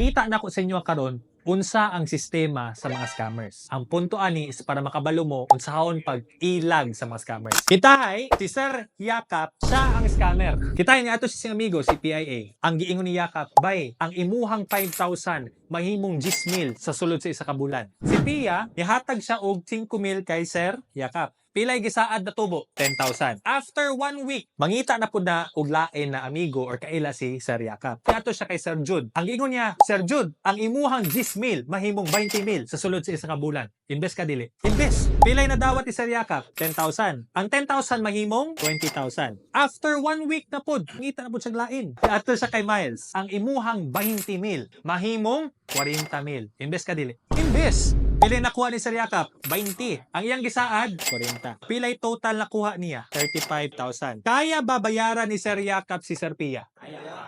Ipakita na ko sa inyo karon unsa ang sistema sa mga scammers. Ang punto ani is para makabalo mo unsahon pag-ilag sa mga scammers. Kitahay, si Sir Yakap, siya ang scammer. Kitahay niya ato si siyang amigo, si PIA. Ang giingon ni Yakap, bay, ang imuhang 5,000 mahimong 10,000 sa sulod sa isa ka bulan. Si Pia, nihatag siya og 5,000 kay Sir Yakap. Pilay gisaad na tubo, 10,000. After 1 week, mangita na po na og lain na amigo or kaila si Sir Yakap. Kaya siya kay Sir Jude. Ang ingon niya, Sir Jude, ang imuhang 10,000 mahimong 20,000 sa sulod sa isa ka bulan. Invest ka dili. Invest. Pilay na dawat ni Sir Yakap, 10,000. Ang 10,000 mahimong 20,000. After 1 week na pod, mangita na po siya lain. Kaya siya kay Miles, ang imuhang 20,000 mahimong 40,000. Invest ka dili. Invest. Pilay nakuha ni Sir Yakap? 20. Ang iyang gisaad? 40. Pilay total nakuha niya? 35,000. Kaya babayaran ni Sir Yakap si Sir Pia?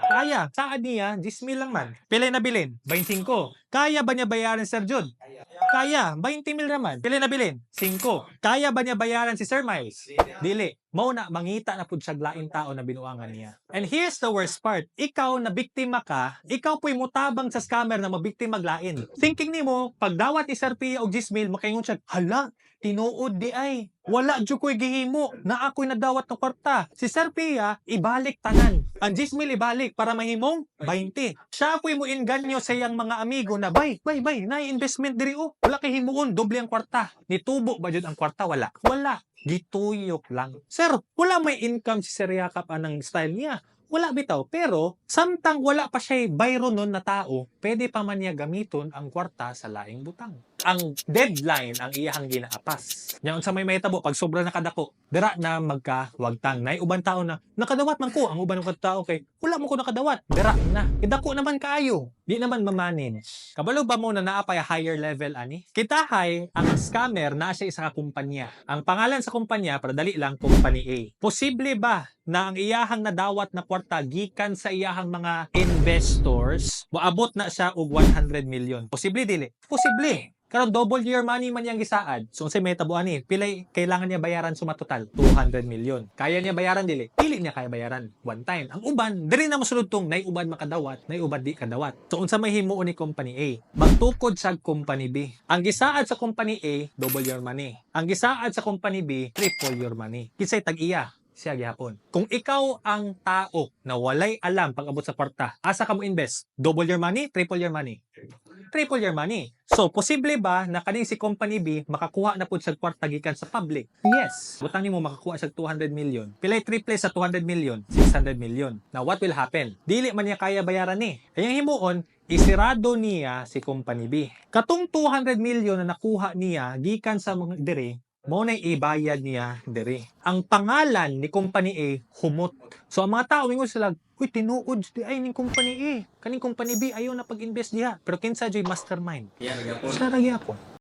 Kaya. Saad niya, 10,000 lang man. Pilay na bilin? 25. Kaya ba niya bayaran si Sir Jude? Kaya. 20,000 naman. Pilay na bilin? 5. Kaya ba niya bayaran si Sir Miles? Dili. Mao na, mangita na pud siya laing tao na binuangan niya. And here's the worst part. Ikaw na biktima ka, ikaw po'y mutabang sa scammer na mabiktima maglain. Thinking nimo, pag dawat ni Sir Pia og 10,000, makaingon siya, hala, tinuod di ay. Wala jud ko'y gihimo na ako'y nadawat ng kwarta. Si Sir Pia, ibalik tanan. Ang 10,000 ibalik para mahimong 20. Siya po'y mo inganyo sa iyang mga amigo na, bay, na investment diri o. Wala kay himuon, doble ang kwarta. Nitubo ba jud ang kwarta? Wala. Wala. Gituyok lang. Sir, wala may income si Sir Yakap anang style niya. Wala bitaw. Pero, samtang wala pa siya bayro nun na tao, pwede pa man niya gamiton ang kwarta sa laing butang. Ang deadline ang iyahang ginaapas. Yan sa may mahitabo, pag sobra nakadako, dira na magkawagtang. Nay uban tao na, nakadawat man ko. Ang uban ng tao kay, wala mo ko nakadawat. Dira na. Idako naman kaayo. Di naman mamanage. Kabalo ba mo na naapay higher level ani? Kitahay, ang scammer na siya isa ka kumpanya. Ang pangalan sa kumpanya, para dali lang, Company A. Posible ba na ang iyahang nadawat na kwarta gikan sa iyahang mga investors, moabot na siya og 100 million? Posible dili? Posible. Karon double year money man yang gisaad. So unsay may tabuan ni? Pilay kailangan niya bayaran suma total 200 million. Kaya niya bayaran dili? Dili niya kaya bayaran one time. Ang uban diri na mosulod tong nay uban makadawat, nay uban di kadawat. So unsa may himuon ni Company A? Magtukod sa Company B. Ang gisaad sa Company A, double your money. Ang gisaad sa Company B, triple your money. Kinsay tag-iya? Siya gihapon. Kung ikaw ang tao na walay alam pag abot sa kwarta, asa ka mo invest? Double your money, triple your money. Triple your money. So, posible ba na kaning si Company B makakuha na pud sa kwarta gikan sa public? Yes. Butang nimo makakuha sa 200 million. Pilay triple sa 200 million? 600 million. Now, what will happen? Dili man niya kaya bayaran ni. Kaya himuon, isirado niya si Company B. Katong 200 million na nakuha niya gikan sa mga diri, mo na ibayad niya diri. Ang pangalan ni Company A, humot. So, ang mga tao, ingon sila, uy, tinuod, di ay ning Company A. Kaning Company B, ayaw na pag-invest diha. Pero kinsa joy mastermind. Sila nagyapon.